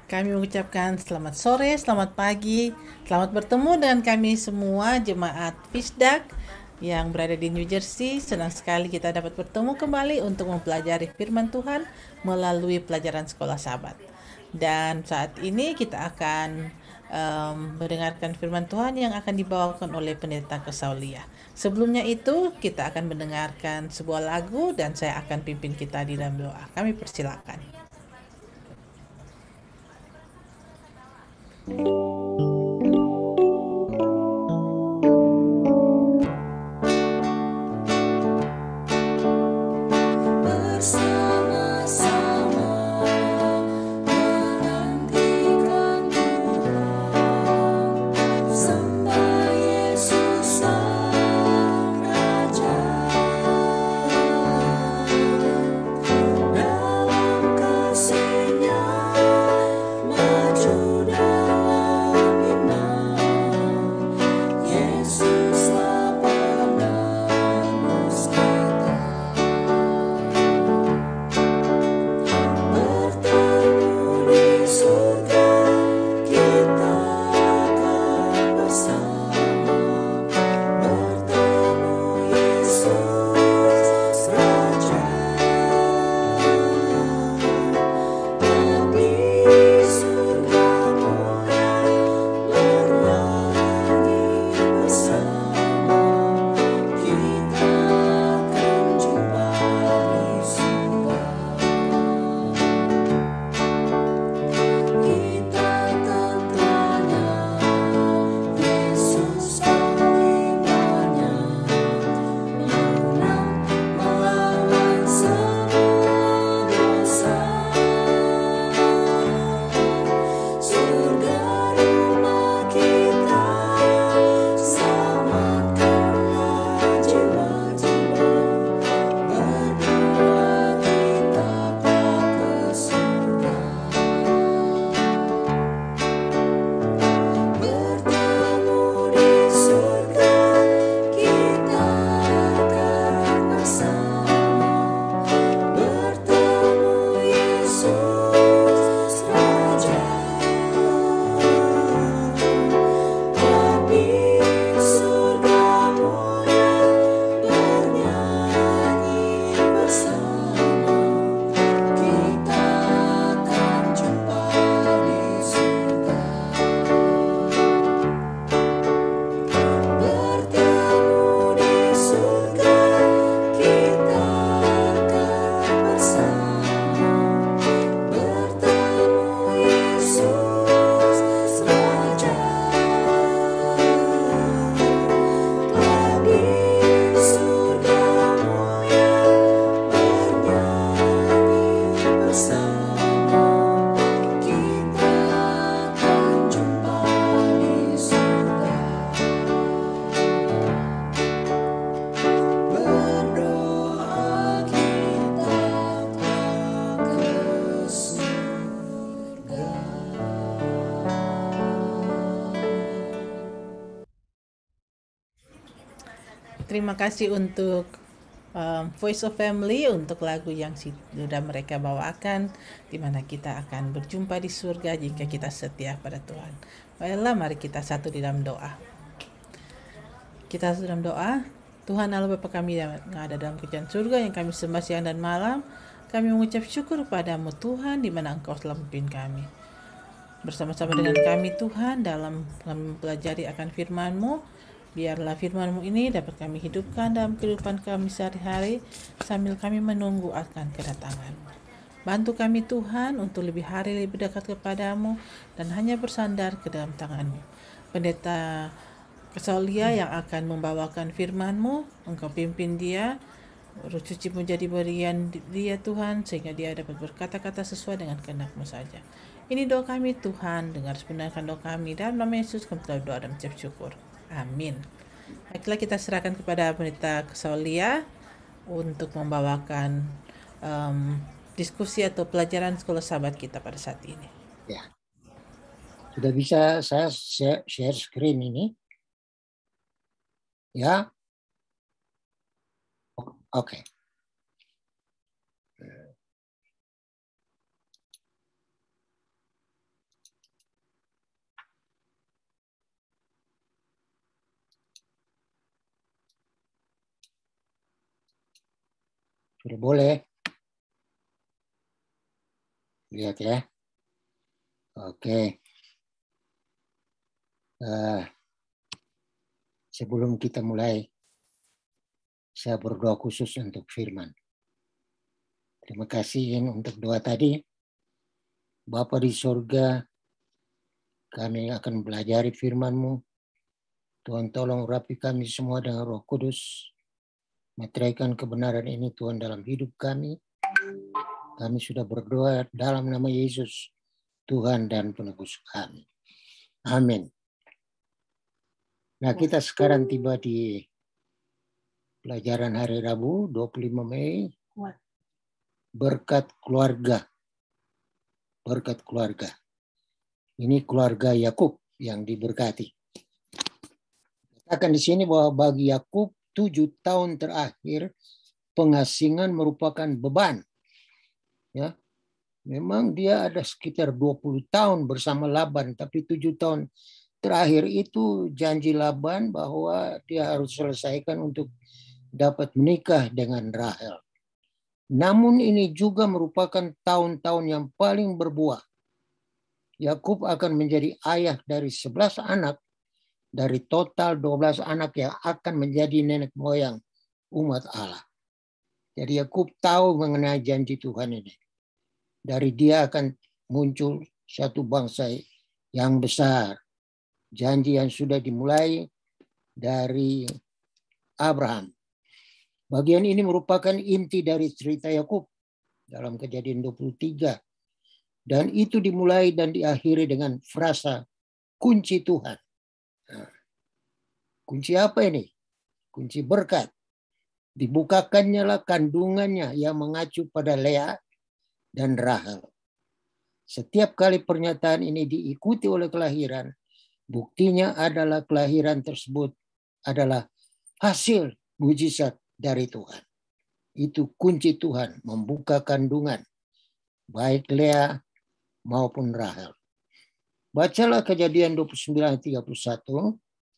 Kami mengucapkan selamat sore, selamat pagi, selamat bertemu dengan kami semua jemaat Fisdak yang berada di New Jersey. Senang sekali kita dapat bertemu kembali untuk mempelajari firman Tuhan melalui pelajaran sekolah Sabat. Dan saat ini kita akan mendengarkan firman Tuhan yang akan dibawakan oleh Pendeta Kesaulia. Sebelumnya itu kita akan mendengarkan sebuah lagu dan saya akan pimpin kita di dalam doa. Kami persilakan. Bersama-sama menantikan Tuhan, sembah Yesus Sang Raja. Dalam kasih-Nya maju dalam iman, Yesuslah penebus kita. Bertemu di surga, kita akan bersama. Bertemu Yesus Raja. Di surga mulia bernyanyi bersama. Kita akan jumpa di surga. Kita tentaranya, Yesus panglimanya, menang melawan semua dosa. Surga rumah kita, selamatkanlah jiwa-jiwa. Berdua kita ke surga. Bertemu di surga, kita akan bersama. Bertemu Yesus Raja. Di surga mulia bernyanyi bersama. Kita akan jumpa di surga. Bertemu di surga, kita akan bersama. Bertemu Yesus Raja. Di surga mulia bernyanyi bersama. Kita akan jumpa di surga. Berdoa kita ke surga. Terima kasih untuk Voice of Family untuk lagu yang sudah mereka bawakan, di mana kita akan berjumpa di surga jika kita setia pada Tuhan. Baiklah, mari kita satu di dalam doa. Kita dalam doa. Tuhan Allah Bapa kami yang ada dalam kerajaan surga yang kami sembah siang dan malam, kami mengucap syukur padamu Tuhan di mana Engkau telah memimpin kami. Bersama-sama dengan kami Tuhan dalam mempelajari akan firman-Mu, biarlah firman-Mu ini dapat kami hidupkan dalam kehidupan kami sehari-hari sambil kami menunggu akan kedatangan-Mu. Bantu kami Tuhan untuk lebih hari lebih dekat kepadamu dan hanya bersandar ke dalam tangan-Mu. Pendeta Kesaulia yang akan membawakan firman-Mu, Engkau pimpin dia, Roh Suci menjadi berian dia Tuhan, sehingga dia dapat berkata-kata sesuai dengan kehendak-Mu saja. Ini doa kami Tuhan, dengar sebenarkan doa kami, dalam nama Yesus kami telah berdoa dan mengucap syukur. Amin. Baiklah, kita serahkan kepada Pendeta Kesaulia untuk membawakan diskusi atau pelajaran sekolah sahabat kita pada saat ini. Ya, sudah bisa saya share screen ini? Ya, oke. Sudah boleh? Lihat ya. Oke. Sebelum kita mulai, saya berdoa khusus untuk firman. Terima kasih untuk doa tadi. Bapa di surga, kami akan belajari firman-Mu. Tuhan tolong urapi kami semua dengan Roh Kudus. Meteraikan kebenaran ini Tuhan dalam hidup kami. Kami sudah berdoa dalam nama Yesus, Tuhan dan penebus kami. Amin. Nah, kita sekarang tiba di pelajaran hari Rabu 25 Mei. Berkat keluarga. Berkat keluarga. Ini keluarga Yakub yang diberkati. Katakan di sini bahwa bagi Yakub 7 tahun terakhir pengasingan merupakan beban. Ya. Memang dia ada sekitar 20 tahun bersama Laban, tapi 7 tahun terakhir itu janji Laban bahwa dia harus selesaikan untuk dapat menikah dengan Rahel. Namun ini juga merupakan tahun-tahun yang paling berbuah. Yakub akan menjadi ayah dari 11 anak dari total 12 anak yang akan menjadi nenek moyang umat Allah. Jadi Yakub tahu mengenai janji Tuhan ini. Dari dia akan muncul satu bangsa yang besar. Janji yang sudah dimulai dari Abraham. Bagian ini merupakan inti dari cerita Yakub dalam Kejadian 23. Dan itu dimulai dan diakhiri dengan frasa kunci Tuhan. Nah, kunci apa ini? Kunci berkat. Dibukakannya lah kandungannya yang mengacu pada Lea dan Rahel. Setiap kali pernyataan ini diikuti oleh kelahiran, buktinya adalah kelahiran tersebut adalah hasil mujizat dari Tuhan. Itu kunci Tuhan, membuka kandungan, baik Lea maupun Rahel. Bacalah Kejadian 29 ayat 31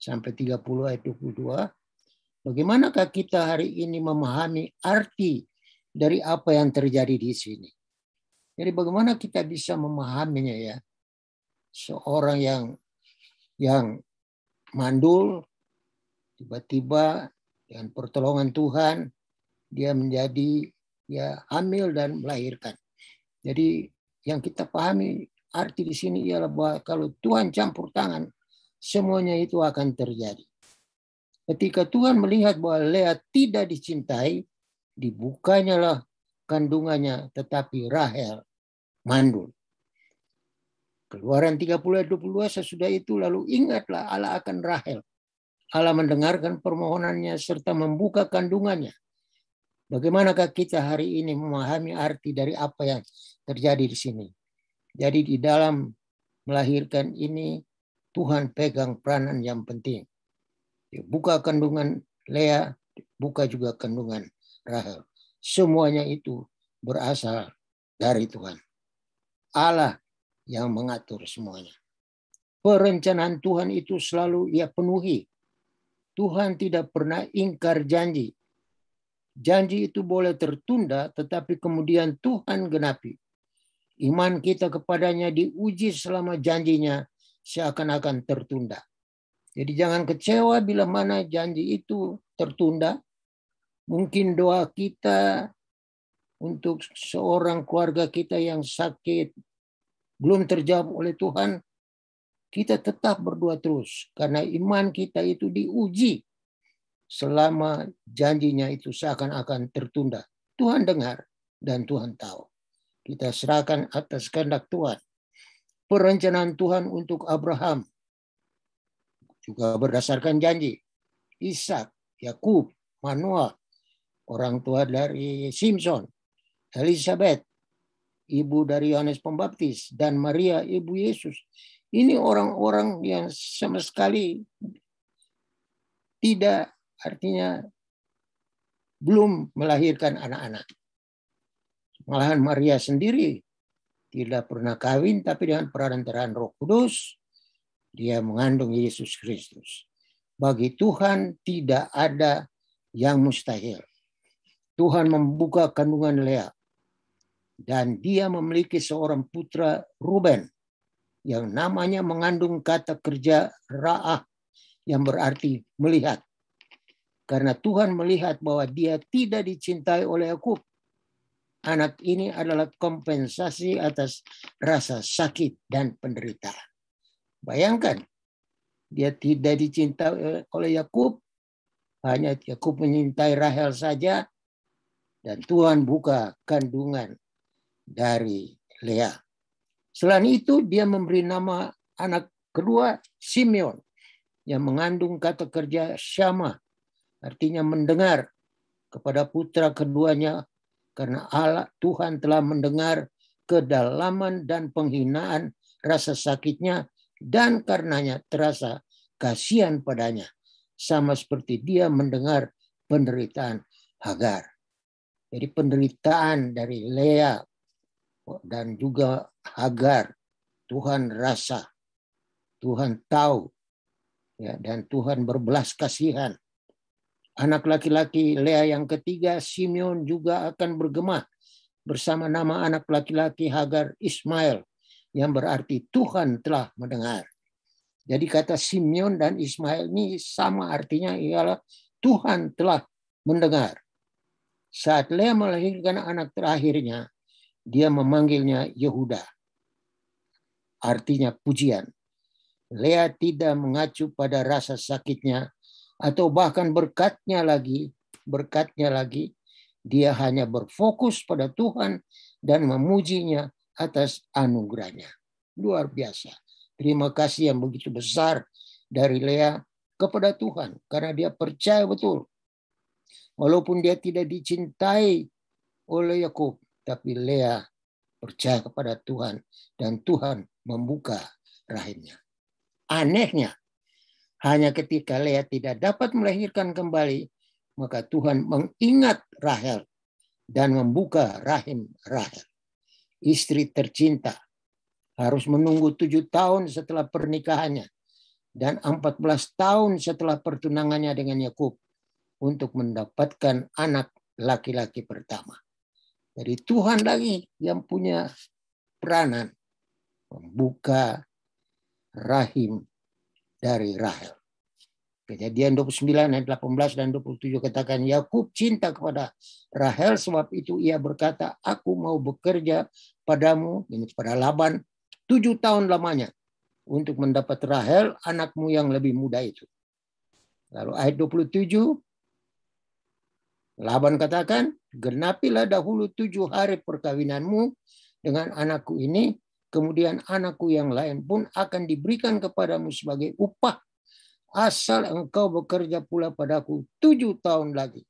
sampai 30 ayat 22. Bagaimanakah kita hari ini memahami arti dari apa yang terjadi di sini? Jadi bagaimana kita bisa memahaminya ya? Seorang yang mandul, tiba-tiba dengan pertolongan Tuhan, dia menjadi ya hamil dan melahirkan. Jadi yang kita pahami arti di sini ialah bahwa kalau Tuhan campur tangan, semuanya itu akan terjadi. Ketika Tuhan melihat bahwa Lea tidak dicintai, dibukanya lah kandungannya, tetapi Rahel mandul. Keluaran 30 ayat 22, sesudah itu lalu ingatlah Allah akan Rahel. Allah mendengarkan permohonannya serta membuka kandungannya. Bagaimanakah kita hari ini memahami arti dari apa yang terjadi di sini? Jadi di dalam melahirkan ini Tuhan pegang peranan yang penting. Dia buka kandungan Lea, buka juga kandungan Rahel. Semuanya itu berasal dari Tuhan. Allah yang mengatur semuanya. Perencanaan Tuhan itu selalu ia penuhi. Tuhan tidak pernah ingkar janji. Janji itu boleh tertunda, tetapi kemudian Tuhan genapi. Iman kita kepadanya diuji selama janjinya seakan-akan tertunda. Jadi jangan kecewa bila mana janji itu tertunda. Mungkin doa kita untuk seorang keluarga kita yang sakit belum terjawab oleh Tuhan, kita tetap berdoa terus. Karena iman kita itu diuji selama janjinya itu seakan-akan tertunda. Tuhan dengar dan Tuhan tahu. Kita serahkan atas kehendak Tuhan. Perencanaan Tuhan untuk Abraham juga berdasarkan janji. Ishak, Yakub, Manoah, orang tua dari Simpson, Elizabeth, ibu dari Yohanes Pembaptis, dan Maria, ibu Yesus. Ini orang-orang yang sama sekali tidak, artinya belum melahirkan anak-anak. Malahan Maria sendiri tidak pernah kawin, tapi dengan perantaraan Roh Kudus, dia mengandung Yesus Kristus. Bagi Tuhan tidak ada yang mustahil. Tuhan membuka kandungan Lea. Dan dia memiliki seorang putra Ruben yang namanya mengandung kata kerja ra'ah yang berarti melihat. Karena Tuhan melihat bahwa dia tidak dicintai oleh Yakub. Anak ini adalah kompensasi atas rasa sakit dan penderitaan. Bayangkan, dia tidak dicintai oleh Yakub, hanya Yakub menyintai Rahel saja, dan Tuhan buka kandungan dari Lea. Selain itu, dia memberi nama anak kedua Simeon yang mengandung kata kerja Syama, artinya mendengar, kepada putra keduanya, karena Allah Tuhan telah mendengar kedalaman dan penghinaan rasa sakitnya, dan karenanya terasa kasihan padanya, sama seperti dia mendengar penderitaan Hagar. Jadi penderitaan dari Lea dan juga Hagar, Tuhan rasa, Tuhan tahu, ya, dan Tuhan berbelas kasihan. Anak laki-laki Lea yang ketiga, Simeon, juga akan bergema bersama nama anak laki-laki Hagar, Ismail, yang berarti Tuhan telah mendengar. Jadi kata Simeon dan Ismail ini sama artinya, ialah Tuhan telah mendengar. Saat Lea melahirkan anak terakhirnya, dia memanggilnya Yehuda, artinya pujian. Lea tidak mengacu pada rasa sakitnya atau bahkan berkatnya lagi. Dia hanya berfokus pada Tuhan dan memujinya atas anugerahnya. Luar biasa. Terima kasih yang begitu besar dari Lea kepada Tuhan, karena dia percaya betul. Walaupun dia tidak dicintai oleh Yakub, tapi Lea percaya kepada Tuhan dan Tuhan membuka rahimnya. Anehnya, hanya ketika Lea tidak dapat melahirkan kembali, maka Tuhan mengingat Rahel dan membuka rahim Rahel. Istri tercinta harus menunggu 7 tahun setelah pernikahannya dan 14 tahun setelah pertunangannya dengan Yakub untuk mendapatkan anak laki-laki pertama. Jadi Tuhan lagi yang punya peranan membuka rahim dari Rahel. Kejadian 29 ayat 18 dan 27 katakan, Yakub cinta kepada Rahel, sebab itu ia berkata, aku mau bekerja padamu, ini pada Laban, 7 tahun lamanya untuk mendapat Rahel, anakmu yang lebih muda itu. Lalu ayat 27, Laban katakan, genapilah dahulu 7 hari perkawinanmu dengan anakku ini, kemudian anakku yang lain pun akan diberikan kepadamu sebagai upah, asal engkau bekerja pula padaku 7 tahun lagi.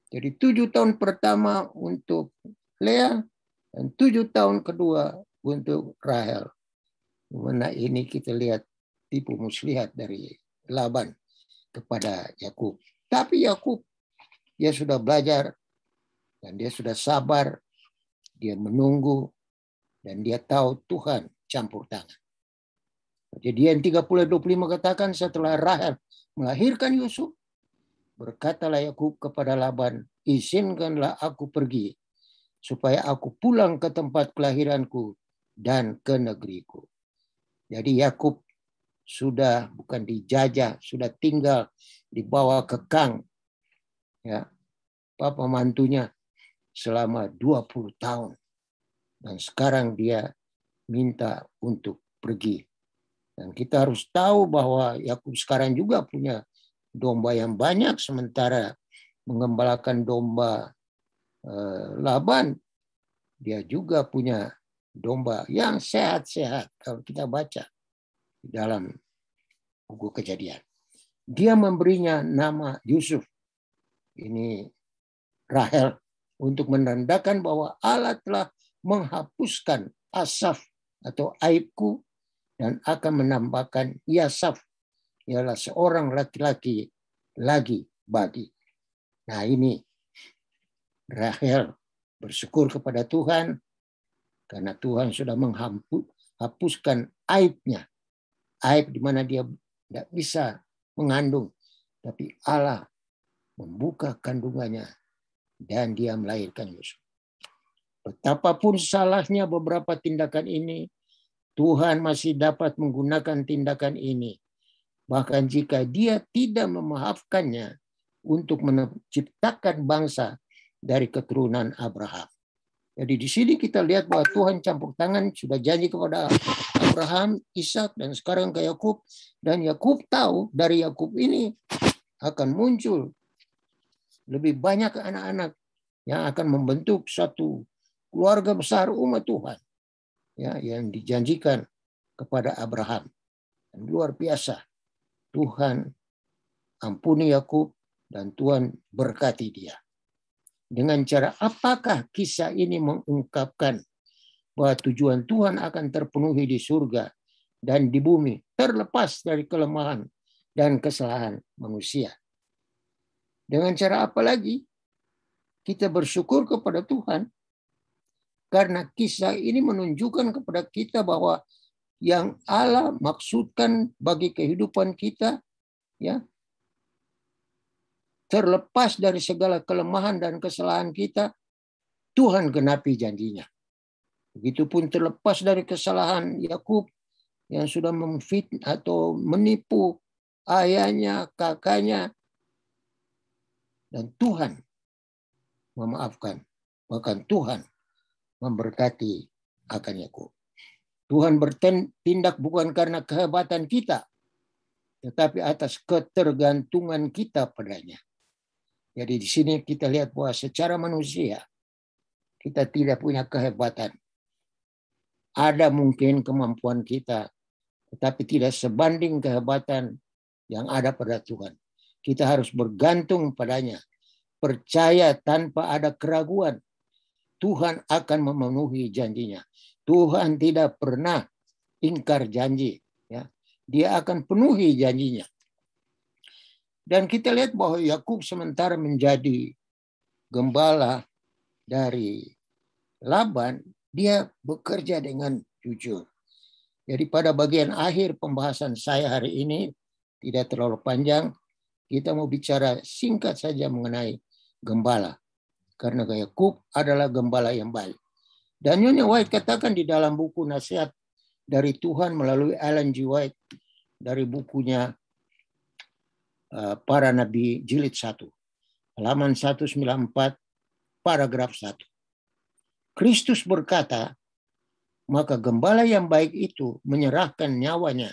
Jadi 7 tahun pertama untuk Lea dan 7 tahun kedua untuk Rahel. Mana ini kita lihat tipu muslihat dari Laban kepada Yakub. Tapi Yakub, dia sudah belajar dan dia sudah sabar, dia menunggu, dan dia tahu Tuhan campur tangan. Kejadian 30:25 katakan, setelah Rahel melahirkan Yusuf, berkatalah Yakub kepada Laban, izinkanlah aku pergi, supaya aku pulang ke tempat kelahiranku dan ke negeriku. Jadi Yakub sudah bukan dijajah, sudah tinggal di bawah kekang, ya, papa mantunya selama 20 tahun. Dan sekarang dia minta untuk pergi. Dan kita harus tahu bahwa Yakub sekarang juga punya domba yang banyak, sementara mengembalakan domba Laban, dia juga punya domba yang sehat-sehat. Kalau kita baca di dalam buku Kejadian, dia memberinya nama Yusuf. Ini Rahel, untuk menandakan bahwa Allah telah menghapuskan asaf atau aibku dan akan menambahkan Yasaf, ialah seorang laki-laki lagi bagi. Nah ini Rahel bersyukur kepada Tuhan karena Tuhan sudah menghapuskan aibnya. Aib di mana dia tidak bisa mengandung, tapi Allah membuka kandungannya dan dia melahirkan Yusuf. Betapapun salahnya beberapa tindakan ini, Tuhan masih dapat menggunakan tindakan ini. Bahkan jika dia tidak memaafkannya untuk menciptakan bangsa dari keturunan Abraham. Jadi di sini kita lihat bahwa Tuhan campur tangan, sudah janji kepada Abraham, Ishak, dan sekarang ke Yakub. Dan Yakub tahu dari Yakub ini akan muncul lebih banyak anak-anak yang akan membentuk satu keluarga besar umat Tuhan, ya, yang dijanjikan kepada Abraham. Dan luar biasa, Tuhan ampuni Yakub dan Tuhan berkati dia. Dengan cara apakah kisah ini mengungkapkan bahwa tujuan Tuhan akan terpenuhi di surga dan di bumi, terlepas dari kelemahan dan kesalahan manusia. Dengan cara apa lagi? Kita bersyukur kepada Tuhan karena kisah ini menunjukkan kepada kita bahwa yang Allah maksudkan bagi kehidupan kita, ya, terlepas dari segala kelemahan dan kesalahan kita, Tuhan genapi janjinya. Begitupun terlepas dari kesalahan Yakub yang sudah memfitnah atau menipu ayahnya, kakaknya, dan Tuhan memaafkan. Bahkan Tuhan memberkati akan Yakub. Tuhan bertindak bukan karena kehebatan kita, tetapi atas ketergantungan kita padanya. Jadi di sini kita lihat bahwa secara manusia kita tidak punya kehebatan. Ada mungkin kemampuan kita, tetapi tidak sebanding kehebatan yang ada pada Tuhan. Kita harus bergantung padanya. Percaya tanpa ada keraguan. Tuhan akan memenuhi janjinya. Tuhan tidak pernah ingkar janji. Ya. Dia akan penuhi janjinya. Dan kita lihat bahwa Yakub sementara menjadi gembala dari Laban, dia bekerja dengan jujur. Jadi pada bagian akhir pembahasan saya hari ini, tidak terlalu panjang, kita mau bicara singkat saja mengenai gembala. Karena Yakub adalah gembala yang baik. Dan Nyonya White katakan di dalam buku Nasihat dari Tuhan melalui Ellen G. White dari bukunya Para Nabi Jilid 1, halaman 194, paragraf 1. Kristus berkata, maka gembala yang baik itu menyerahkan nyawanya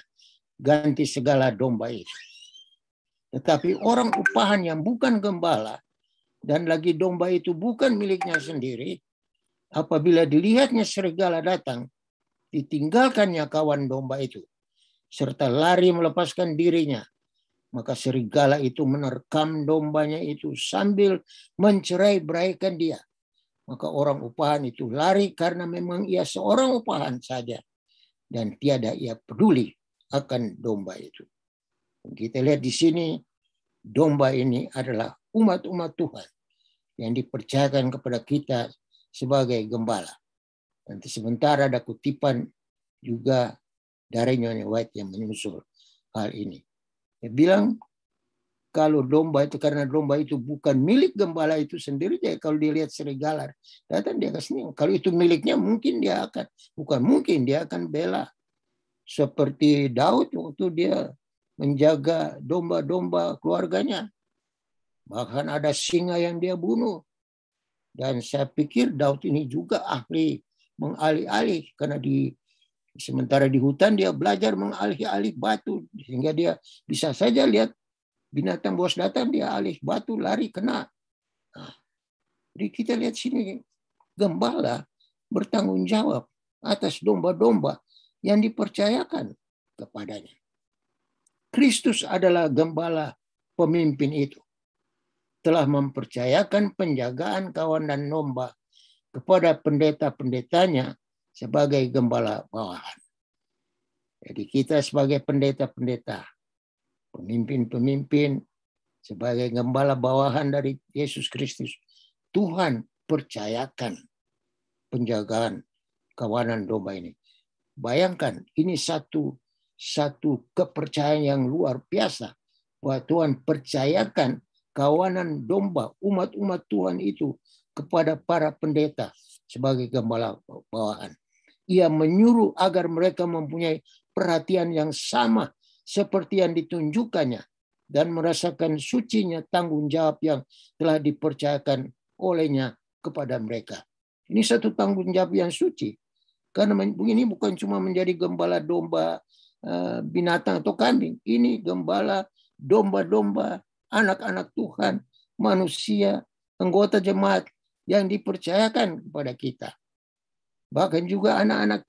ganti segala domba itu. Tetapi orang upahan yang bukan gembala dan lagi domba itu bukan miliknya sendiri, apabila dilihatnya serigala datang, ditinggalkannya kawan domba itu, serta lari melepaskan dirinya, maka serigala itu menerkam dombanya itu sambil mencerai-beraikan dia. Maka orang upahan itu lari karena memang ia seorang upahan saja. Dan tiada ia peduli akan domba itu. Kita lihat di sini, domba ini adalah umat-umat Tuhan yang dipercayakan kepada kita sebagai gembala. Nanti sebentar ada kutipan juga dari Nyonya White yang menyusul hal ini. Dia bilang kalau domba itu, karena domba itu bukan milik gembala itu sendiri, jadi kalau dia lihat serigala datang dia kesini. Kalau itu miliknya mungkin dia akan, bukan mungkin dia akan bela. Seperti Daud waktu dia menjaga domba-domba keluarganya. Bahkan ada singa yang dia bunuh. Dan saya pikir Daud ini juga ahli mengalih-alih, karena sementara di hutan dia belajar mengalih-alih batu, sehingga dia bisa saja lihat binatang buas datang, dia alih batu, lari, kena. Nah, jadi kita lihat sini, gembala bertanggung jawab atas domba-domba yang dipercayakan kepadanya. Kristus adalah gembala pemimpin itu. Telah mempercayakan penjagaan kawan dan domba kepada pendeta-pendetanya sebagai gembala bawahan. Jadi kita sebagai pendeta-pendeta, pemimpin-pemimpin, sebagai gembala bawahan dari Yesus Kristus, Tuhan percayakan penjagaan kawanan domba ini. Bayangkan, ini satu kepercayaan yang luar biasa bahwa Tuhan percayakan kawanan domba umat-umat Tuhan itu kepada para pendeta sebagai gembala bawahan. Ia menyuruh agar mereka mempunyai perhatian yang sama seperti yang ditunjukkannya dan merasakan sucinya tanggung jawab yang telah dipercayakan olehnya kepada mereka. Ini satu tanggung jawab yang suci. Karena ini bukan cuma menjadi gembala domba binatang atau kambing. Ini gembala domba-domba, anak-anak Tuhan, manusia, anggota jemaat yang dipercayakan kepada kita. Bahkan juga anak-anak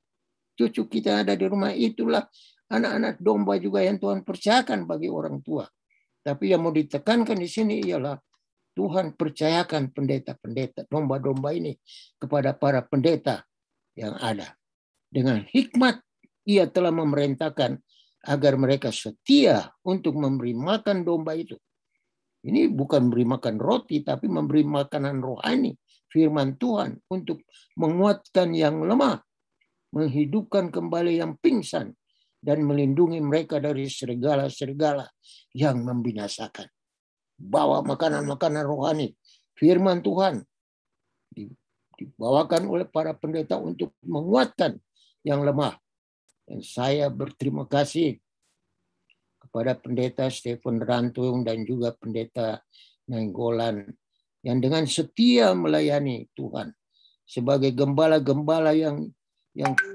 cucu kita ada di rumah, itulah anak-anak domba juga yang Tuhan percayakan bagi orang tua. Tapi yang mau ditekankan di sini ialah Tuhan percayakan pendeta-pendeta, domba-domba ini kepada para pendeta yang ada. Dengan hikmat ia telah memerintahkan agar mereka setia untuk memberi makan domba itu. Ini bukan memberi makan roti, tapi memberi makanan rohani, firman Tuhan, untuk menguatkan yang lemah, menghidupkan kembali yang pingsan, dan melindungi mereka dari serigala-serigala yang membinasakan. Bawa makanan-makanan rohani, firman Tuhan, dibawakan oleh para pendeta untuk menguatkan yang lemah. Dan saya berterima kasih kepada pendeta Stephen Rantung dan juga pendeta Nainggolan yang dengan setia melayani Tuhan sebagai gembala-gembala yang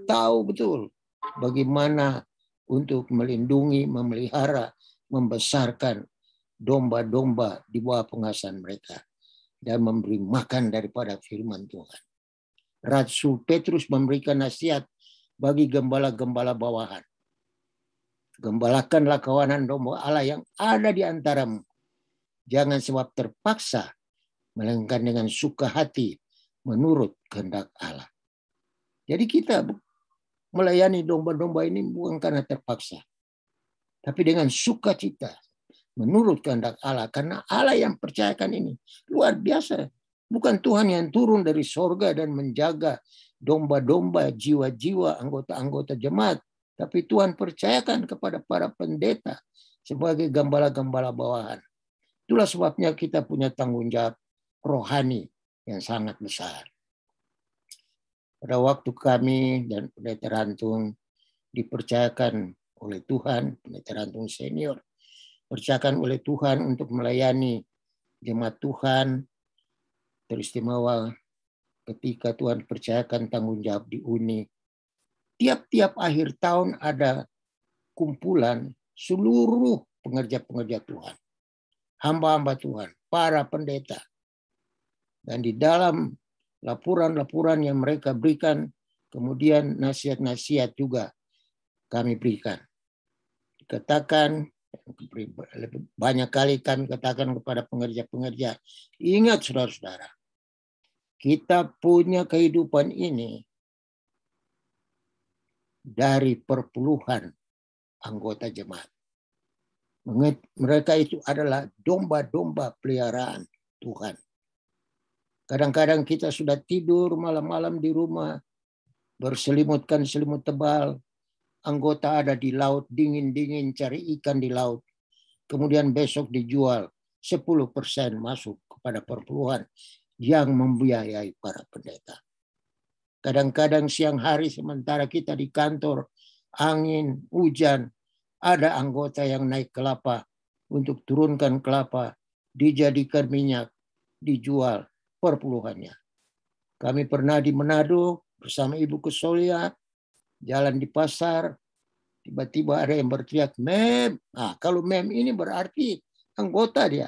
tahu betul bagaimana untuk melindungi, memelihara, membesarkan domba-domba di bawah pengasihan mereka dan memberi makan daripada firman Tuhan. Rasul Petrus memberikan nasihat bagi gembala-gembala bawahan. Gembalakanlah kawanan domba Allah yang ada di antaramu. Jangan sebab terpaksa, melainkan dengan suka hati menurut kehendak Allah. Jadi kita melayani domba-domba ini bukan karena terpaksa, tapi dengan sukacita menurut kehendak Allah. Karena Allah yang percayakan ini luar biasa. Bukan Tuhan yang turun dari sorga dan menjaga domba-domba, jiwa-jiwa, anggota-anggota jemaat. Tapi Tuhan percayakan kepada para pendeta sebagai gembala-gembala bawahan. Itulah sebabnya kita punya tanggung jawab rohani yang sangat besar. Pada waktu kami dan pendeta Rantung dipercayakan oleh Tuhan, pendeta Rantung senior, percayakan oleh Tuhan untuk melayani jemaat Tuhan, teristimewa ketika Tuhan percayakan tanggung jawab di UNI. Tiap-tiap akhir tahun ada kumpulan seluruh pengerja-pengerja Tuhan, hamba-hamba Tuhan, para pendeta. Dan di dalam laporan-laporan yang mereka berikan, kemudian nasihat-nasihat juga kami berikan. Dikatakan, banyak kali kami katakan kepada pengerja-pengerja, ingat saudara-saudara, kita punya kehidupan ini dari perpuluhan anggota jemaat. Mereka itu adalah domba-domba peliharaan Tuhan. Kadang-kadang kita sudah tidur malam-malam di rumah, berselimutkan selimut tebal, anggota ada di laut, dingin-dingin cari ikan di laut. Kemudian besok dijual 10% masuk kepada perpuluhan yang membiayai para pendeta. Kadang-kadang siang hari sementara kita di kantor, angin, hujan, ada anggota yang naik kelapa untuk turunkan kelapa, dijadikan minyak, dijual perpuluhannya. Kami pernah di Manado bersama Ibu Kusolia, jalan di pasar, tiba-tiba ada yang berteriak, "Mem." Nah, kalau mem ini berarti anggota dia.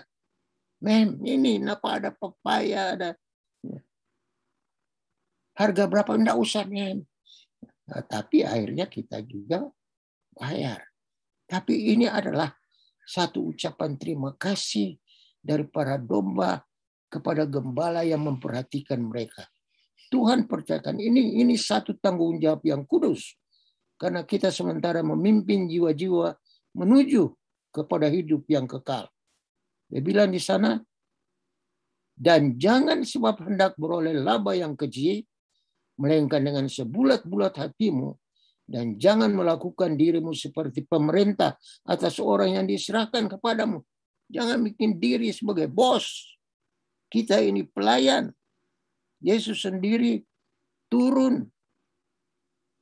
"Mem, ini kenapa ada pepaya, ada harga berapa?" Enggak usah, mem. Nah, tapi akhirnya kita juga bayar. Tapi ini adalah satu ucapan terima kasih dari para domba kepada gembala yang memperhatikan mereka. Tuhan percayakan ini satu tanggung jawab yang kudus. Karena kita sementara memimpin jiwa-jiwa menuju kepada hidup yang kekal. Dia bilang di sana, dan jangan sebab hendak beroleh laba yang keji, melainkan dengan sebulat-bulat hatimu, dan jangan melakukan dirimu seperti pemerintah atas orang yang diserahkan kepadamu. Jangan bikin diri sebagai bos. Kita ini pelayan. Yesus sendiri turun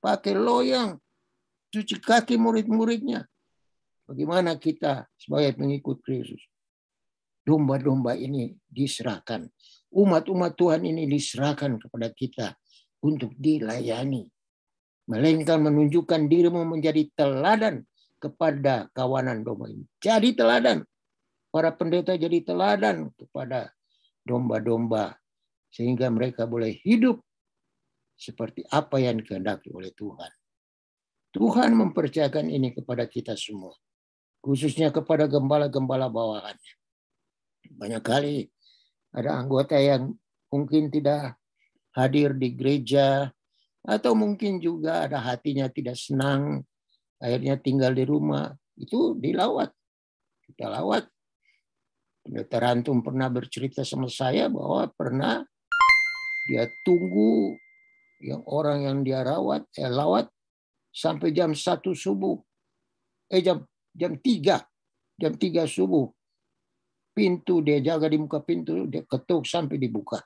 pakai loyang, cuci kaki murid-muridnya. Bagaimana kita sebagai pengikut Kristus? Domba-domba ini diserahkan. Umat-umat Tuhan ini diserahkan kepada kita untuk dilayani. Melainkan menunjukkan dirimu menjadi teladan kepada kawanan domba ini. Jadi teladan. Para pendeta jadi teladan kepada domba-domba. Sehingga mereka boleh hidup seperti apa yang dikehendaki oleh Tuhan. Tuhan mempercayakan ini kepada kita semua. Khususnya kepada gembala-gembala bawahannya. Banyak kali ada anggota yang mungkin tidak hadir di gereja, atau mungkin juga ada hatinya tidak senang, akhirnya tinggal di rumah. Itu dilawat. Kita lawat. Pendeta Rantum pernah bercerita sama saya bahwa pernah dia tunggu yang orang yang dia lawat sampai jam 1 subuh. Jam 3 subuh. Pintu dia jaga di muka pintu, dia ketuk sampai dibuka.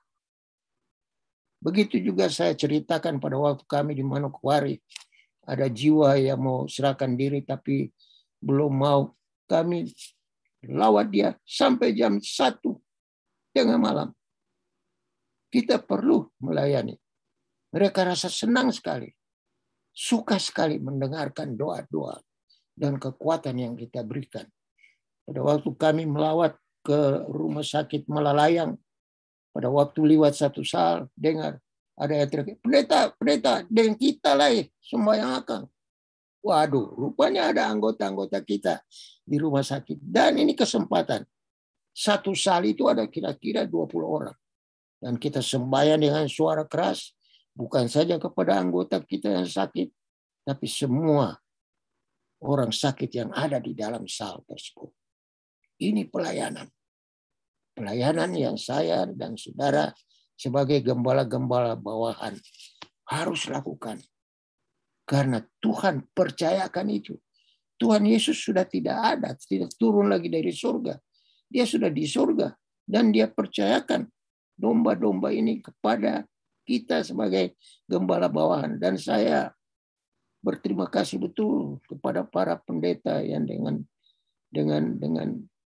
Begitu juga saya ceritakan pada waktu kami di Manokwari. Ada jiwa yang mau serahkan diri tapi belum mau. Kami lawat dia sampai jam 1 tengah malam. Kita perlu melayani. Mereka rasa senang sekali. Suka sekali mendengarkan doa-doa dan kekuatan yang kita berikan. Pada waktu kami melawat ke rumah sakit Malalayang, pada waktu lewat satu sal, dengar ada yang teriak, pendeta, dengan kita lah sembahyang akang. Waduh, rupanya ada anggota-anggota kita di rumah sakit. Dan ini kesempatan. Satu sal itu ada kira-kira 20 orang. Dan kita sembahyang dengan suara keras, bukan saja kepada anggota kita yang sakit, tapi semua orang sakit yang ada di dalam sal tersebut. Ini pelayanan. Pelayanan yang saya dan saudara sebagai gembala-gembala bawahan harus lakukan. Karena Tuhan percayakan itu. Tuhan Yesus sudah tidak ada, tidak turun lagi dari surga. Dia sudah di surga. Dan dia percayakan domba-domba ini kepada kita sebagai gembala bawahan. Dan saya berterima kasih betul kepada para pendeta yang dengan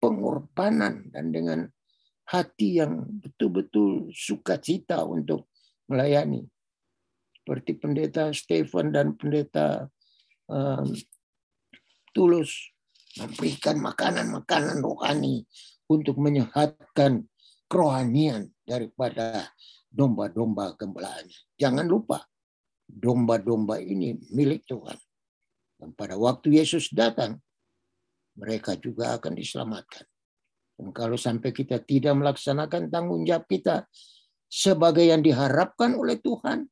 pengorbanan dan dengan hati yang betul-betul sukacita untuk melayani. Seperti pendeta Stephen dan pendeta Tulus memberikan makanan-makanan rohani untuk menyehatkan kerohanian daripada domba-domba gembalaannya. Jangan lupa, domba-domba ini milik Tuhan. Dan pada waktu Yesus datang, mereka juga akan diselamatkan. Dan kalau sampai kita tidak melaksanakan tanggung jawab kita sebagai yang diharapkan oleh Tuhan,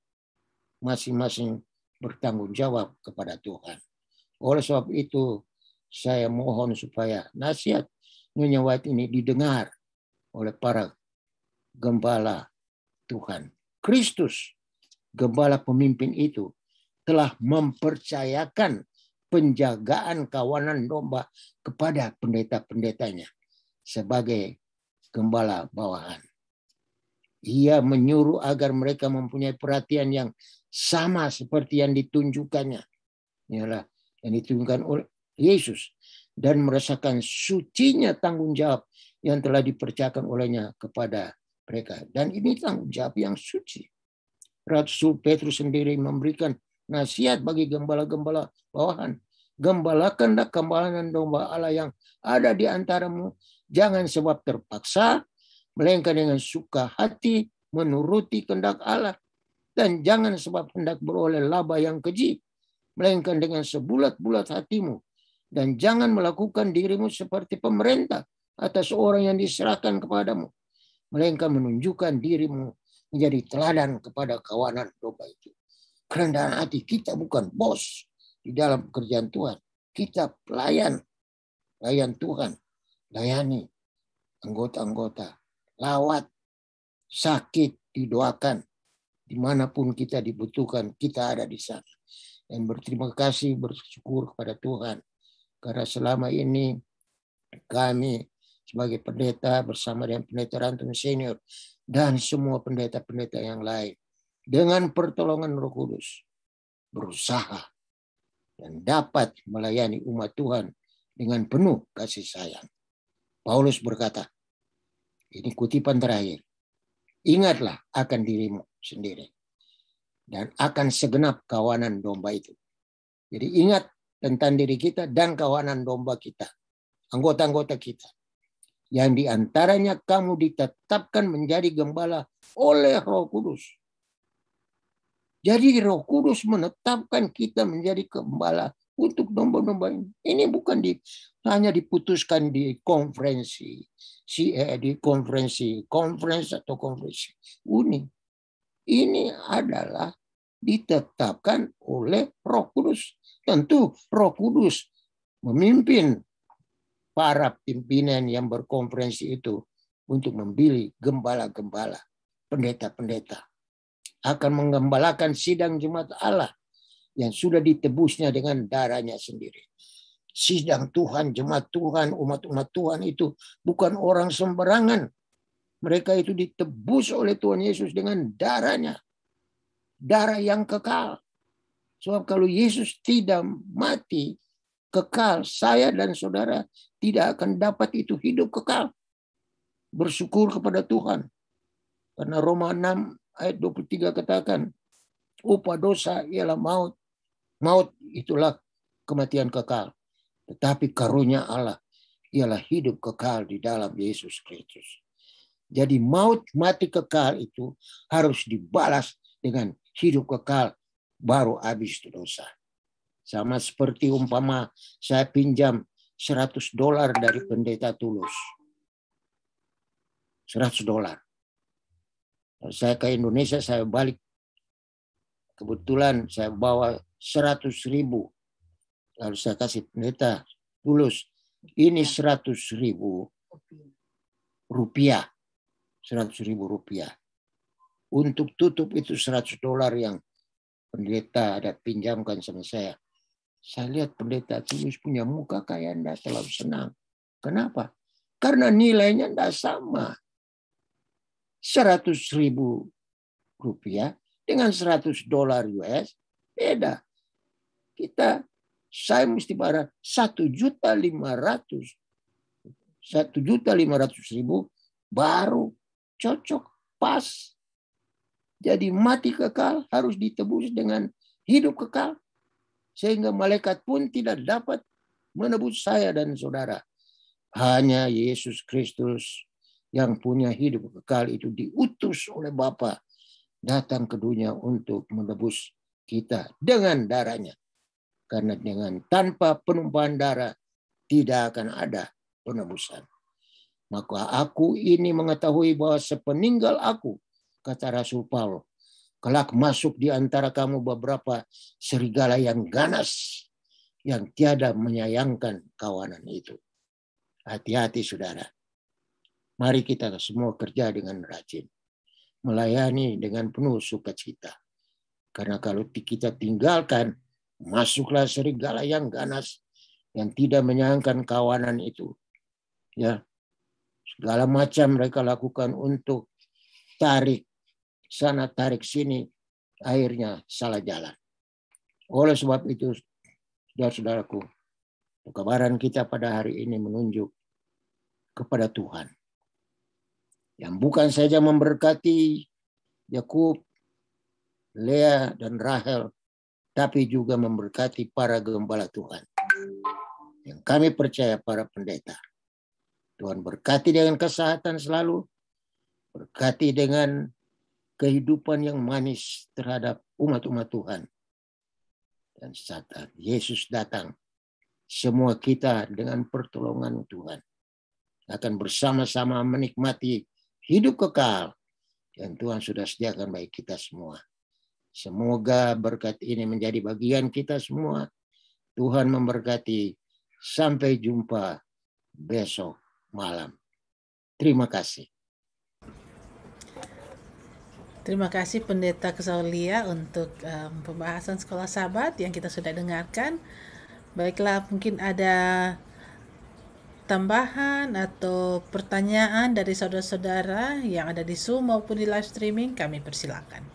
masing-masing bertanggung jawab kepada Tuhan. Oleh sebab itu, saya mohon supaya nasihat Nyonya White ini didengar oleh para gembala Tuhan. Kristus, gembala pemimpin itu, telah mempercayakan penjagaan kawanan domba kepada pendeta-pendetanya sebagai gembala bawahan. Ia menyuruh agar mereka mempunyai perhatian yang sama seperti yang ditunjukkannya. Inilah yang ditunjukkan oleh Yesus. Dan merasakan sucinya tanggung jawab yang telah dipercayakan olehnya kepada mereka. Dan ini tanggung jawab yang suci. Rasul Petrus sendiri memberikan nasihat bagi gembala-gembala bawahan. Gembalakanlah kawanan domba Allah yang ada di antaramu. Jangan sebab terpaksa, melainkan dengan suka hati menuruti kehendak Allah. Dan jangan sebab hendak beroleh laba yang keji, melainkan dengan sebulat-bulat hatimu. Dan jangan melakukan dirimu seperti pemerintah atas orang yang diserahkan kepadamu, melainkan menunjukkan dirimu menjadi teladan kepada kawanan domba itu. Kerendahan hati, kita bukan bos di dalam pekerjaan Tuhan. Kita pelayan Tuhan. Layani anggota-anggota. Lawat, sakit, didoakan. Dimanapun kita dibutuhkan, kita ada di sana. Dan berterima kasih, bersyukur kepada Tuhan. Karena selama ini kami sebagai pendeta bersama dengan pendeta Rantum Senior dan semua pendeta-pendeta yang lain dengan pertolongan Roh Kudus berusaha dan dapat melayani umat Tuhan dengan penuh kasih sayang. Paulus berkata, ini kutipan terakhir, ingatlah akan dirimu sendiri dan akan segenap kawanan domba itu. Jadi ingat tentang diri kita dan kawanan domba kita, anggota-anggota kita, yang diantaranya kamu ditetapkan menjadi gembala oleh Roh Kudus. Jadi Roh Kudus menetapkan kita menjadi gembala untuk domba-domba ini. Ini bukan hanya diputuskan di konferensi, konferensi uni. Ini adalah ditetapkan oleh Roh Kudus. Tentu Roh Kudus memimpin para pimpinan yang berkonferensi itu untuk memilih gembala-gembala, pendeta-pendeta. Akan menggembalakan sidang jemaat Allah yang sudah ditebusnya dengan darahnya sendiri. Sidang Tuhan, jemaat Tuhan, umat-umat Tuhan itu bukan orang sembarangan. Mereka itu ditebus oleh Tuhan Yesus dengan darahnya. Darah yang kekal. Sebab kalau Yesus tidak mati kekal, saya dan saudara tidak akan dapat itu hidup kekal. Bersyukur kepada Tuhan. Karena Roma 6 ayat 23 katakan, upah dosa ialah maut. Maut itulah kematian kekal. Tetapi karunia Allah ialah hidup kekal di dalam Yesus Kristus. Jadi maut mati kekal itu harus dibalas dengan hidup kekal, baru habis itu dosa. Sama seperti umpama saya pinjam $100 dari pendeta Tulus. $100. Kalau saya ke Indonesia, saya balik. Kebetulan saya bawa 100.000. Lalu saya kasih pendeta Tulus. Ini 100.000 rupiah. 100.000 rupiah. Untuk tutup itu $100 yang pendeta ada pinjamkan sama saya. Saya lihat pendeta Tulus punya muka kayak anda terlalu senang. Kenapa? Karena nilainya tidak sama. 100.000 rupiah dengan $100 US beda. Saya mesti bayar 1.500.000 baru cocok pas. Jadi mati kekal harus ditebus dengan hidup kekal. Sehingga malaikat pun tidak dapat menebus saya dan saudara. Hanya Yesus Kristus yang punya hidup kekal itu diutus oleh Bapa datang ke dunia untuk menebus kita dengan darahnya. Karena dengan tanpa penumpahan darah tidak akan ada penebusan. Maka aku ini mengetahui bahwa sepeninggal aku, kata Rasul Paulus, kelak masuk di antara kamu beberapa serigala yang ganas, yang tiada menyayangkan kawanan itu. Hati-hati saudara. Mari kita semua kerja dengan rajin. Melayani dengan penuh sukacita. Karena kalau kita tinggalkan, masuklah serigala yang ganas, yang tidak menyayangkan kawanan itu. Ya, segala macam mereka lakukan untuk tarik sana, tarik sini, akhirnya salah jalan. Oleh sebab itu, saudara-saudaraku, kekabaran kita pada hari ini menunjuk kepada Tuhan. Yang bukan saja memberkati Yakub, Lea, dan Rahel, tapi juga memberkati para gembala Tuhan. Yang kami percaya para pendeta. Tuhan berkati dengan kesehatan selalu, berkati dengan kehidupan yang manis terhadap umat-umat Tuhan. Dan saat Yesus datang, semua kita dengan pertolongan Tuhan akan bersama-sama menikmati hidup kekal yang Tuhan sudah sediakan bagi kita semua. Semoga berkat ini menjadi bagian kita semua. Tuhan memberkati. Sampai jumpa besok malam. Terima kasih. Terima kasih Pendeta Kesaulia untuk pembahasan sekolah Sabat yang kita sudah dengarkan. Baiklah, mungkin ada tambahan atau pertanyaan dari saudara-saudara yang ada di Zoom maupun di live streaming, kami persilakan.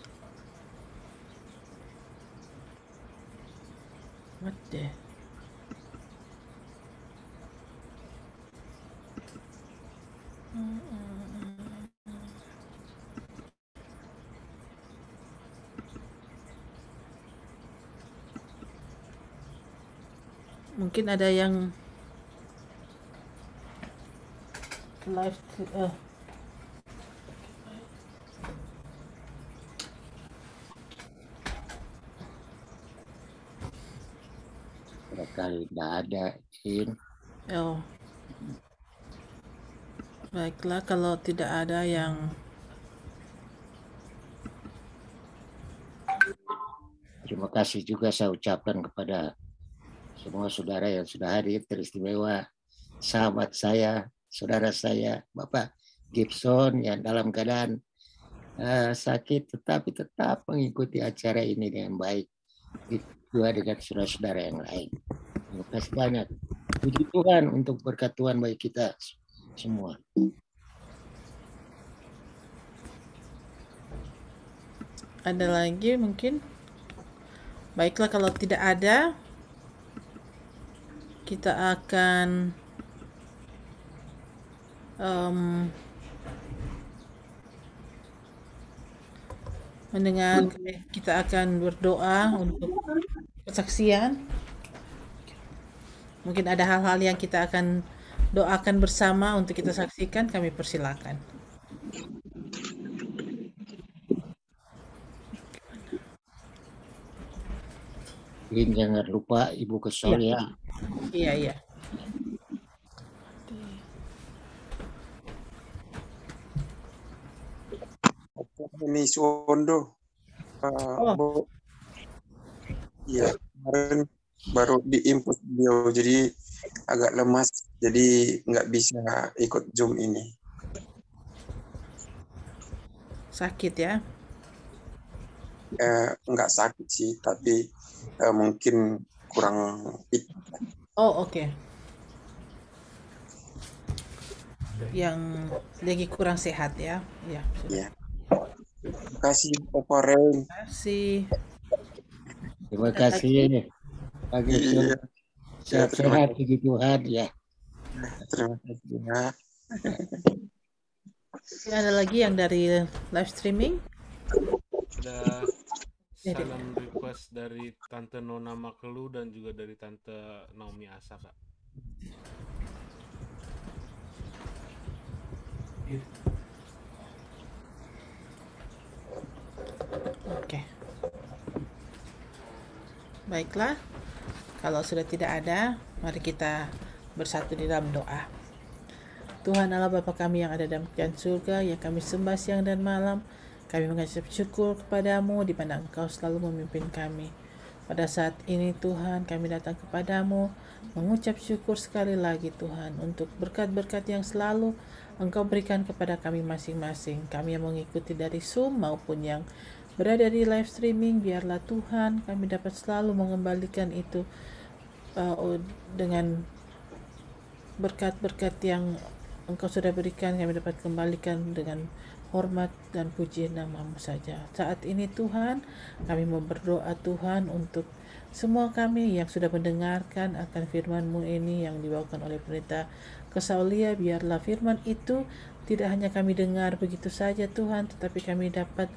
What the? Mungkin ada yang live Barangkali tidak ada, Cin. oh. Baiklah, kalau tidak ada yang Terima kasih juga saya ucapkan kepada semua saudara yang sudah hadir, teristimewa sahabat saya, saudara saya, Bapak Gibson yang dalam keadaan sakit tetapi tetap mengikuti acara ini dengan baik. Juga dengan saudara-saudara yang lain. Terima kasih banyak. Puji Tuhan untuk berkat Tuhan bagi kita semua. ada lagi mungkin? Baiklah, kalau tidak ada, kita akan kita akan berdoa untuk kesaksian. Mungkin ada hal-hal yang kita akan doakan bersama untuk kita saksikan, kami persilakan. Jangan lupa Ibu Kesol ya. Iya. Ini Suwondo. Iya, kemarin baru diinput beliau, jadi agak lemas, jadi nggak bisa ikut Zoom ini. Sakit ya? Nggak sakit sih, tapi mungkin kurang fit. Oh, oke. Yang lagi kurang sehat ya? Ya. Iya. Terima kasih, Opa Ren. Terima kasih. Terima kasih. Pagi Iya. sehat puji Tuhan ya. Terima kasih ya. Ada lagi yang dari live streaming? Ada salam request dari Tante Nona Makelu dan juga dari Tante Naomi Asa, Kak. Oke. Baiklah, kalau sudah tidak ada, mari kita bersatu di dalam doa. Tuhan Allah Bapa kami yang ada dalam kerajaan surga, yang kami sembah siang dan malam, kami mengucap syukur kepadamu di mana Engkau selalu memimpin kami. Pada saat ini Tuhan, kami datang kepadamu mengucap syukur sekali lagi Tuhan untuk berkat-berkat yang selalu Engkau berikan kepada kami masing-masing. Kami yang mengikuti dari Zoom maupun yang berada di live streaming, biarlah Tuhan kami dapat selalu mengembalikan itu dengan berkat-berkat yang Engkau sudah berikan, kami dapat kembalikan dengan hormat dan puji nama-Mu saja. Saat ini Tuhan, kami mau berdoa Tuhan untuk semua kami yang sudah mendengarkan akan firman-Mu ini yang dibawakan oleh Pendeta Kesaulia. Biarlah firman itu tidak hanya kami dengar begitu saja Tuhan, tetapi kami dapat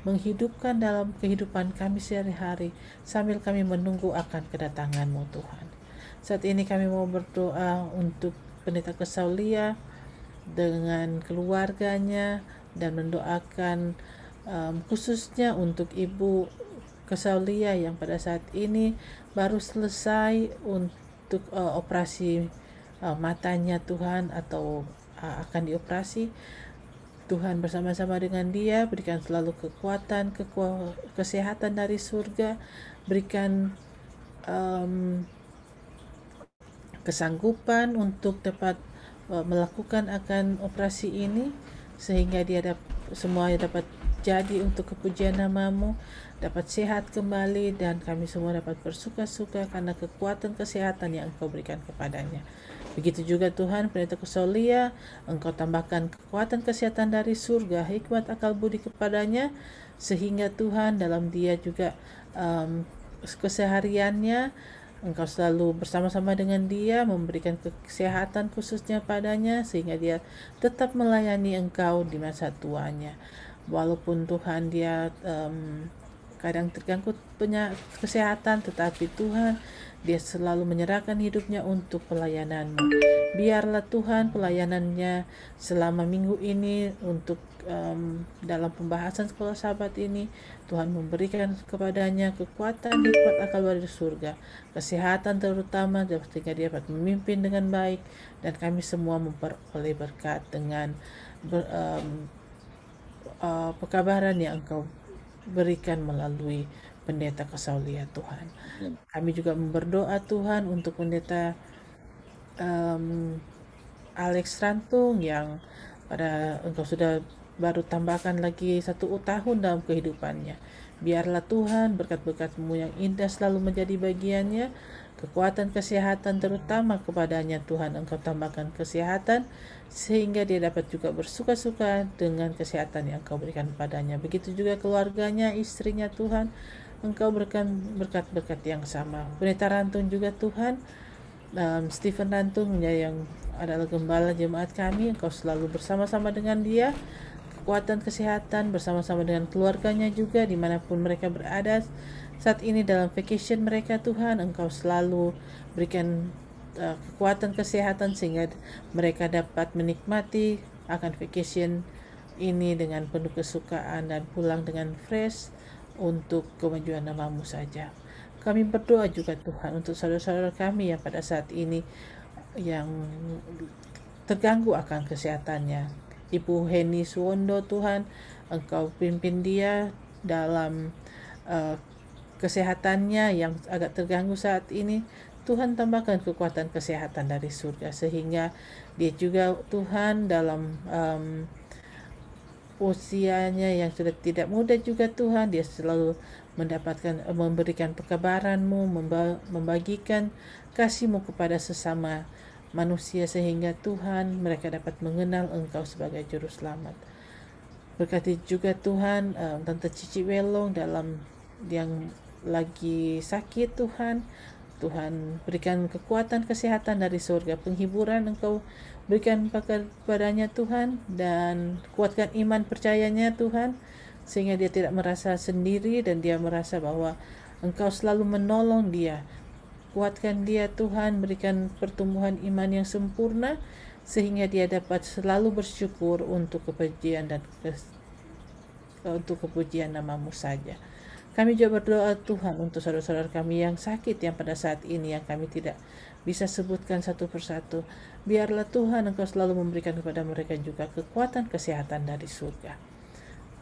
menghidupkan dalam kehidupan kami sehari-hari sambil kami menunggu akan kedatangan-Mu Tuhan. Saat ini kami mau berdoa untuk Pendeta Kesaulia dengan keluarganya dan mendoakan khususnya untuk Ibu Kesaulia yang pada saat ini baru selesai untuk operasi matanya Tuhan, atau akan dioperasi. Tuhan bersama-sama dengan dia, berikan selalu kekuatan, kesehatan dari surga, berikan kesanggupan untuk dapat melakukan akan operasi ini, sehingga dia semuanya dapat jadi untuk kepujian nama-Mu, dapat sehat kembali, dan kami semua dapat bersuka-suka karena kekuatan kesehatan yang Engkau berikan kepadanya. Begitu juga Tuhan, Pendeta Kusalia, Engkau tambahkan kekuatan kesehatan dari surga, hikmat akal budi kepadanya, sehingga Tuhan dalam dia juga kesehariannya Engkau selalu bersama-sama dengan dia, memberikan kesehatan khususnya padanya, sehingga dia tetap melayani Engkau di masa tuanya. Walaupun Tuhan dia kadang terganggu kesehatan, tetapi Tuhan dia selalu menyerahkan hidupnya untuk pelayanan-Mu. Biarlah Tuhan pelayanannya selama minggu ini untuk dalam pembahasan sekolah sahabat ini, Tuhan memberikan kepadanya kekuatan, hikmat akal dari surga, kesehatan terutama, sehingga dia dapat memimpin dengan baik, dan kami semua memperoleh berkat dengan pekabaran yang Engkau berikan melalui Pendeta Kusalia Tuhan. Kami juga berdoa Tuhan untuk Pendeta Alex Rantung yang pada Engkau sudah baru tambahkan lagi 1 tahun dalam kehidupannya. Biarlah Tuhan berkat-berkat-Mu yang indah selalu menjadi bagiannya, kekuatan kesehatan terutama kepadanya Tuhan. Engkau tambahkan kesehatan sehingga dia dapat juga bersuka-suka dengan kesehatan yang Engkau berikan padanya. Begitu juga keluarganya, istrinya Tuhan, Engkau berikan berkat-berkat yang sama. Pendeta Rantung juga Tuhan, Stephen Rantung yang adalah gembala jemaat kami, Engkau selalu bersama-sama dengan dia, kekuatan kesehatan bersama-sama dengan keluarganya juga dimanapun mereka berada saat ini dalam vacation mereka Tuhan. Engkau selalu berikan kekuatan kesehatan sehingga mereka dapat menikmati akan vacation ini dengan penuh kesukaan dan pulang dengan fresh untuk kemajuan nama-Mu saja. Kami berdoa juga Tuhan untuk saudara-saudara kami yang pada saat ini yang terganggu akan kesehatannya. Ibu Heni Suwondo Tuhan, Engkau pimpin dia dalam kesehatannya yang agak terganggu saat ini. Tuhan tambahkan kekuatan kesehatan dari surga sehingga dia juga Tuhan dalam usianya yang sudah tidak muda juga Tuhan, dia selalu memberikan pekabaran-Mu, membagikan kasih-Mu kepada sesama manusia sehingga Tuhan mereka dapat mengenal Engkau sebagai juru selamat. Berkati juga Tuhan Tante Cici Welong dalam yang lagi sakit Tuhan. Tuhan berikan kekuatan kesehatan dari surga, penghiburan Engkau berikan kepadanya Tuhan, dan kuatkan iman percayanya Tuhan sehingga dia tidak merasa sendiri dan dia merasa bahwa Engkau selalu menolong dia. Kuatkan dia Tuhan, berikan pertumbuhan iman yang sempurna sehingga dia dapat selalu bersyukur untuk kepujian dan untuk kepujian nama-Mu saja. Kami juga berdoa Tuhan untuk saudara-saudara kami yang sakit yang pada saat ini yang kami tidak bisa sebutkan satu persatu. Biarlah Tuhan Engkau selalu memberikan kepada mereka juga kekuatan kesehatan dari surga,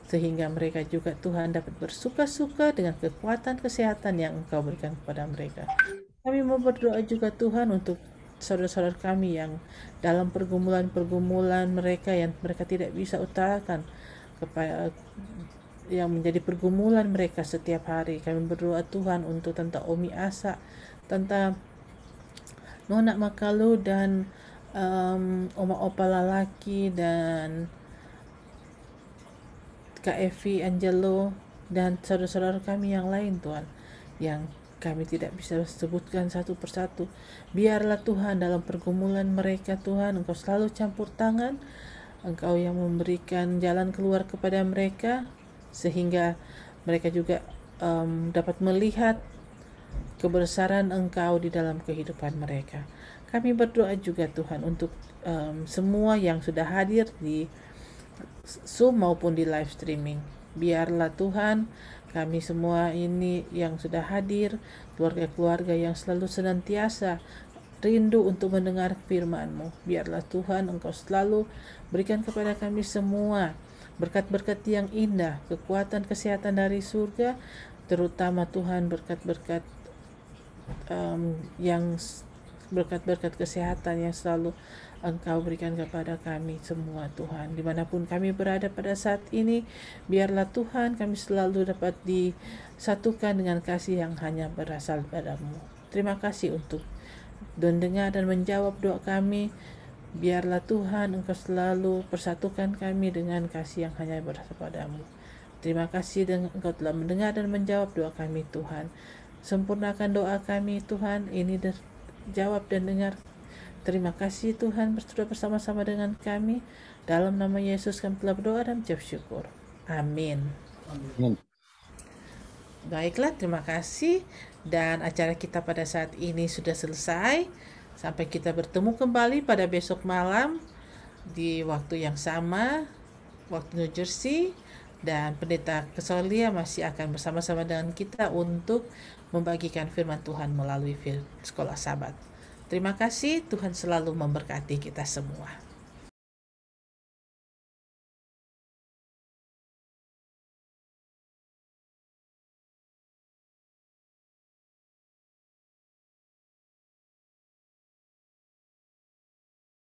sehingga mereka juga Tuhan dapat bersuka-suka dengan kekuatan kesehatan yang Engkau berikan kepada mereka. Kami mau berdoa juga Tuhan untuk saudara-saudara kami yang dalam pergumulan mereka yang mereka tidak bisa utarakan kepada yang menjadi pergumulan mereka setiap hari. Kami berdoa Tuhan untuk Tante Omi Asa, Tante Nona Makalu dan Oma Opa Lalaki dan Kak Evi Angelo dan saudara-saudara kami yang lain Tuhan, yang kami tidak bisa sebutkan satu persatu. Biarlah Tuhan dalam pergumulan mereka Tuhan Engkau selalu campur tangan, Engkau yang memberikan jalan keluar kepada mereka sehingga mereka juga dapat melihat kebesaran Engkau di dalam kehidupan mereka. Kami berdoa juga Tuhan untuk semua yang sudah hadir di Zoom maupun di live streaming. Biarlah Tuhan kami semua ini yang sudah hadir, keluarga-keluarga yang selalu senantiasa rindu untuk mendengar firman-Mu. Biarlah Tuhan Engkau selalu berikan kepada kami semua berkat-berkat yang indah, kekuatan kesehatan dari surga, terutama Tuhan berkat-berkat yang berkat-berkat kesehatan yang selalu Engkau berikan kepada kami semua Tuhan. Dimanapun kami berada pada saat ini, biarlah Tuhan kami selalu dapat disatukan dengan kasih yang hanya berasal daripada-Mu. Terima kasih untuk mendengar dan menjawab doa kami. Biarlah Tuhan Engkau selalu persatukan kami dengan kasih yang hanya berasal padamu. Terima kasih Engkau telah mendengar dan menjawab doa kami Tuhan. Sempurnakan doa kami Tuhan, ini jawab dan dengar. Terima kasih Tuhan sudah bersama-sama dengan kami. Dalam nama Yesus kami telah berdoa dan mengucap syukur. Amin. Amin. Baiklah, terima kasih. Dan acara kita pada saat ini sudah selesai. Sampai kita bertemu kembali pada besok malam di waktu yang sama, waktu New Jersey. Dan Pendeta Kesolia masih akan bersama-sama dengan kita untuk membagikan firman Tuhan melalui sekolah Sabat. Terima kasih, Tuhan selalu memberkati kita semua.